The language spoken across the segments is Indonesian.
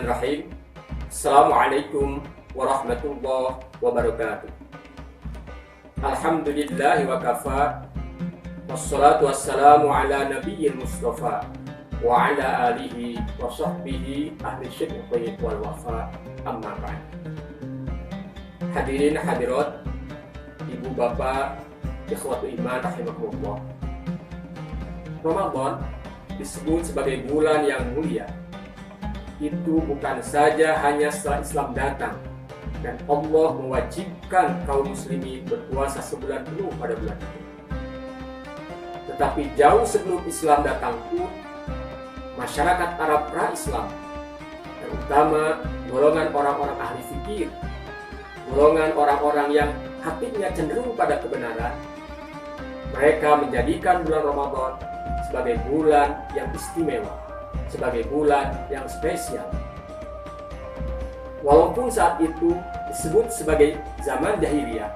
Bismillahirrahmanirrahim. Assalamualaikum warahmatullahi wabarakatuh. Alhamdulillahi wa kafa. Wassalatu wassalamu ala nabiyyil mustafa wa ala alihi wa sahbihi ahli syidqi wal wafa. Amma ba'd. Hadirin hadirat, ibu bapak, ikhwatu iman rahimakumullah. Ramadan disebut sebagai bulan yang mulia. Itu bukan saja hanya setelah Islam datang dan Allah mewajibkan kaum muslimin berpuasa sebulan penuh pada bulan itu. Tetapi jauh sebelum Islam datang pun, masyarakat Arab pra-Islam, terutama golongan orang-orang ahli fikih, golongan orang-orang yang hatinya cenderung pada kebenaran, mereka menjadikan bulan Ramadan sebagai bulan yang istimewa, sebagai bulan yang spesial. Walaupun saat itu disebut sebagai zaman jahiliyah,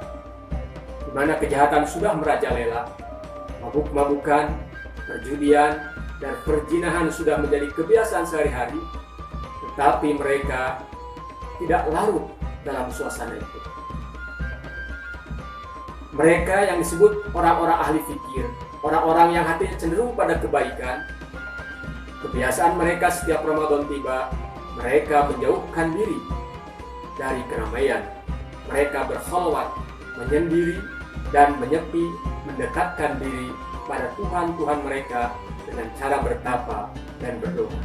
di mana kejahatan sudah merajalela, mabuk-mabukan, perjudian, dan perzinahan sudah menjadi kebiasaan sehari-hari, tetapi mereka tidak larut dalam suasana itu. Mereka yang disebut orang-orang ahli fikir, orang-orang yang hatinya cenderung pada kebaikan, kebiasaan mereka setiap Ramadan tiba, mereka menjauhkan diri dari keramaian. Mereka berkhalwat, menyendiri, dan menyepi, mendekatkan diri pada Tuhan-Tuhan mereka dengan cara bertapa dan berdoa.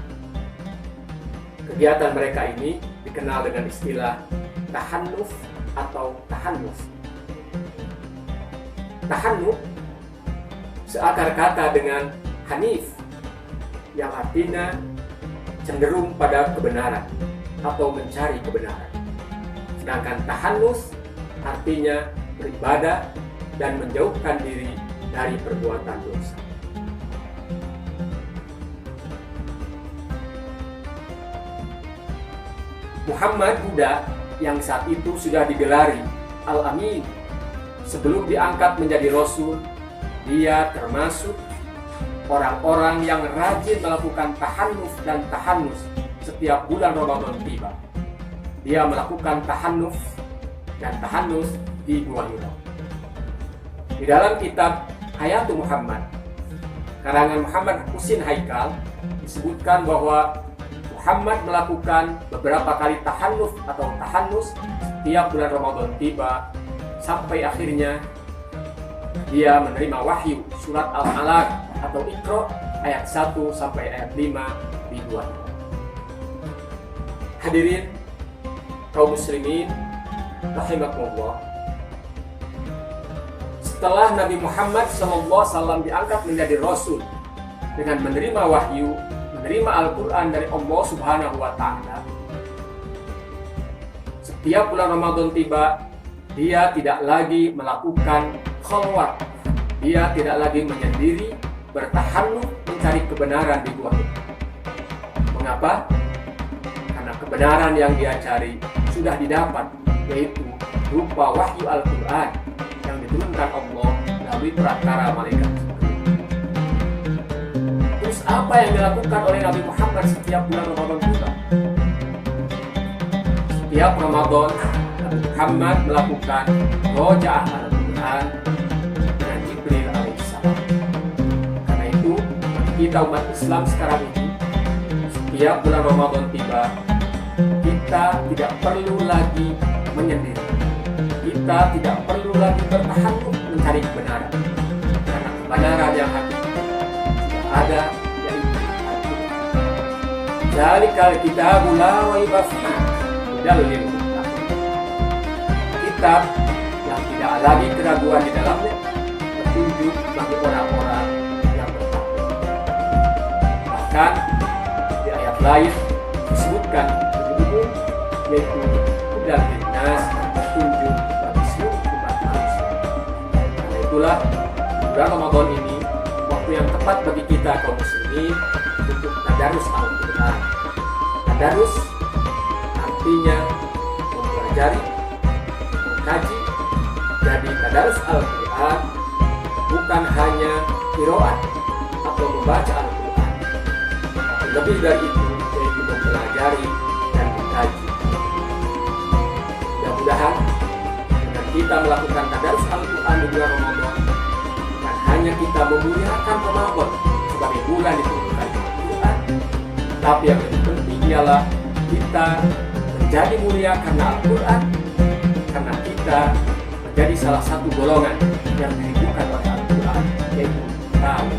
Kegiatan mereka ini dikenal dengan istilah tahannuf atau tahannus. Tahannuf seakar kata dengan hanif, yang artinya cenderung pada kebenaran atau mencari kebenaran. Sedangkan tahannus artinya beribadah dan menjauhkan diri dari perbuatan dosa. Muhammad Buddha yang saat itu sudah digelari Al-Amin, sebelum diangkat menjadi Rasul, dia termasuk orang-orang yang rajin melakukan tahannuf dan tahannus setiap bulan Ramadan tiba. Dia melakukan tahannuf dan tahannus di Gua Hira. Di dalam kitab Hayatul Muhammad, karangan Muhammad Husin Haikal, disebutkan bahwa Muhammad melakukan beberapa kali tahannuf atau tahannus setiap bulan Ramadan tiba, sampai akhirnya dia menerima wahyu surat Al-Alaq atau Iqra ayat 1 sampai ayat 5 di Gua Hira. Hadirin kaum muslimin rahimakumullah. Setelah Nabi Muhammad SAW diangkat menjadi Rasul dengan menerima wahyu, menerima Al-Quran dari Allah Subhanahu wa Ta'ala, setiap bulan Ramadan tiba, dia tidak lagi melakukan khalwat, dia tidak lagi menyendiri, bertahannuh mencari kebenaran di Gua Hira. Mengapa? Karena kebenaran yang dia cari sudah didapat, yaitu berupa wahyu Al-Quran yang diturunkan Allah melalui perantara malaikat. Terus apa yang dilakukan oleh Nabi Muhammad setiap bulan Ramadan tiba? Setiap Ramadan, Nabi Muhammad melakukan rojaah Al-Quran dengan Jibril alaihissalam. Karena itu, kita umat Islam sekarang ini, setiap bulan Ramadan tiba, kita tidak perlu lagi menyendiri. Kita tidak perlu lagi bertahannuh mencari kebenaran, karena kebenaran yang hakiki sudah ada, yaitu Al-Quran. Dzalikal kitabu la raiba fihi hudal lil muttaqin. Kitab yang tidak lagi keraguan di dalamnya, petunjuk bagi orang-orang yang bertakwa. Bahkan di ayat lain disebutkan lebih umum, yaitu hudal linnas, petunjuk bagi seluruh umat manusia. Karena itulah bulan Ramadan ini waktu yang tepat bagi kita kaum muslimin untuk tadarus Al-Quran. Tadarus artinya mempelajari, mengkaji. Jadi tadarus Al-Quran bukan hanya qiraat atau membaca Al-Quran, tapi lebih dari itu, yaitu mempelajari Mudah-mudahan dengan kita melakukan tadarus Al-Quran di bulan Ramadan, bukan hanya kita memuliakan Ramadan sebagai bulan diturunkan Al-Quran, tapi yang lebih penting ialah kita menjadi mulia karena Al-Quran, karena kita menjadi salah satu golongan yang dirindukan oleh Al-Quran, yaitu tahu.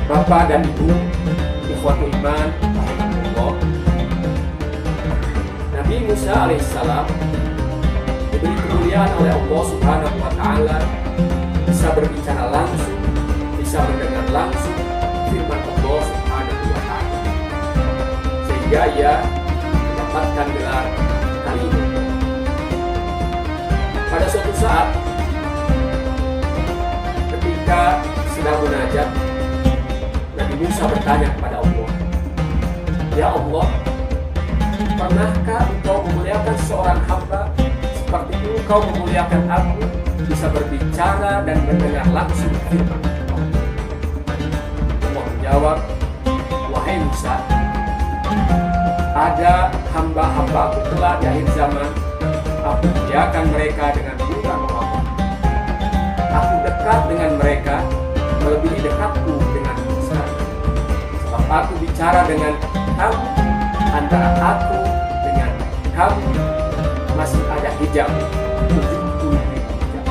Bapak dan Ibu, ikhwatul iman, rahimahullah. Nabi Musa alaihissalam diberi kemuliaan oleh Allah Subhanahu wa Ta'ala, bisa berbicara langsung, bisa mendengar langsung firman Allah Subhanahu wa Ta'ala, sehingga ia mendapatkan gelar kalimah. Pada suatu saat, ketika sedang munajat, Nabi Musa bertanya kepada Allah, "Ya Allah, pernahkah Engkau memuliakan seorang hamba seperti Engkau memuliakan aku, bisa berbicara dan mendengar langsung firman Allah?" Allah menjawab, "Wahai Musa, ada hamba-hamba aku telah di akhir zaman, aku muliakan mereka dengan bulan Ramadan. Aku dekat dengan mereka, melebihi dekatku dengan sekarang. Sebab aku bicara dengan kamu, antara aku dengan kamu masih ada hijab, 70.000 hijab.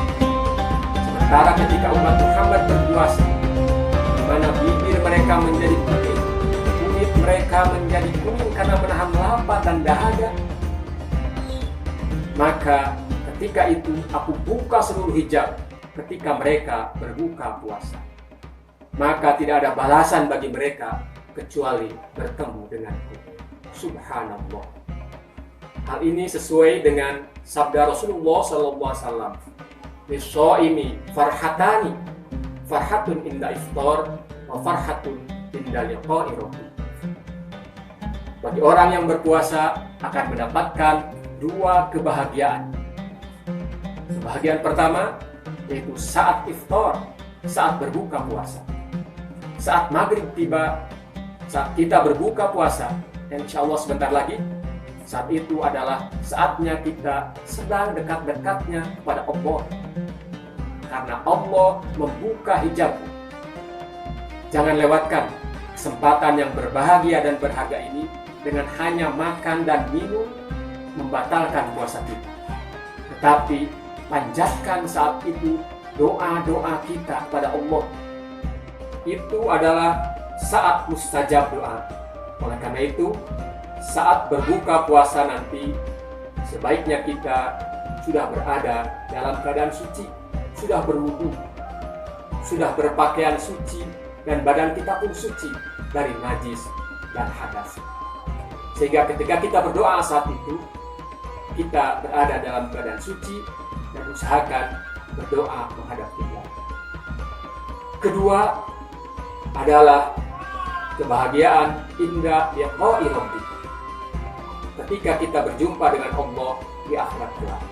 Sementara ketika umat Muhammad berpuasa, di mana bibir mereka menjadi putih, kulit mereka menjadi kuning karena menahan lapar dan dahaga, maka ketika itu aku buka seluruh hijab ketika mereka berbuka puasa. Maka tidak ada balasan bagi mereka kecuali bertemu denganku." Subhanallah. Hal ini sesuai dengan sabda Rasulullah SAW. "Lis-shaimi farhatani, farhatun inda iftar wa farhatun inda liqa'i rabbih." Bagi orang yang berpuasa akan mendapatkan dua kebahagiaan. Kebahagiaan pertama yaitu saat iftar, saat berbuka puasa. Saat maghrib tiba, saat kita berbuka puasa, dan insya Allah sebentar lagi, saat itu adalah saatnya kita sedang dekat-dekatnya kepada Allah, karena Allah membuka hijab. Jangan lewatkan kesempatan yang berbahagia dan berharga ini dengan hanya makan dan minum membatalkan puasa kita. Tetapi panjatkan saat itu doa-doa kita kepada Allah. Itu adalah saat mustajab doa. Oleh karena itu, saat berbuka puasa nanti, sebaiknya kita sudah berada dalam keadaan suci, sudah berwudu, sudah berpakaian suci, dan badan kita pun suci dari najis dan hadas. Sehingga ketika kita berdoa saat itu, kita berada dalam keadaan suci dan usahakan berdoa menghadap kiblat. Kedua adalah kebahagiaan inda liqa'i rabbih. Ketika kita berjumpa dengan Allah di akhirat kelak.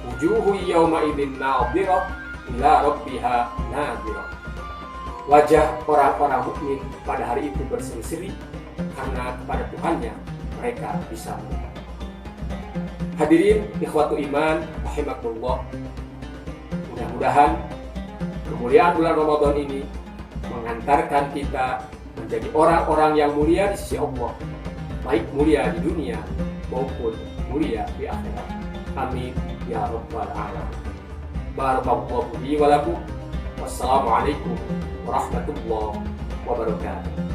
Wujuhu yawma idzin nadhirah ila rabbiha nadhirah. Wajah orang-orang mukmin pada hari itu berseri-seri karena kepada Tuhannya mereka bisa melihat. Hadirin ikhwatul iman rahimakumullah. Mudah-mudahan kemuliaan bulan Ramadan ini mengantarkan kita menjadi orang-orang yang mulia di sisi Allah, baik mulia di dunia maupun mulia di akhirat. Amin ya rabbal alamin. Barakallahu li wa lakum. Wassalamualaikum warahmatullahi wabarakatuh.